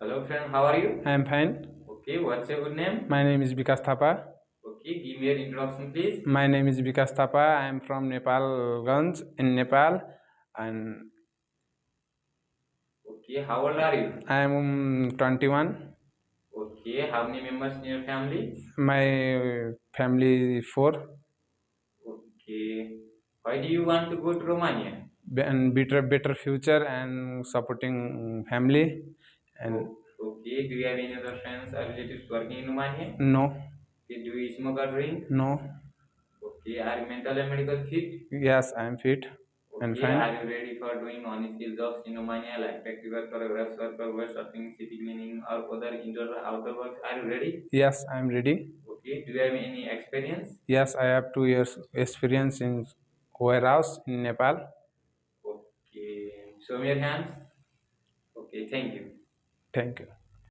Hello friend, how are you? I am fine. Okay, what's your good name? My name is Vikas Thapa. Okay, give me your introduction please. My name is Vikas Thapa. I am from Nepalganj in Nepal, and Okay, how old are you? I am 21. Okay, how many members in your family? My family four, Okay, why do you want to go to Romania? and better future and supporting family, and Okay, do you have any other friends or relatives working in Romania? no, Okay, do you smoke or drink? no. Okay, are you mental and medical fit? Yes, I am fit and Okay, fine. are you ready for doing on-skill jobs in Romania like factory worker, warehouse worker, web shopping, city cleaning, or other indoor or outdoor works? Are you ready? Yes, I am ready. Okay, do you have any experience? Yes, I have 2 years experience in warehouse in Nepal. Okay, show me your hands. Okay, thank you. Thank you.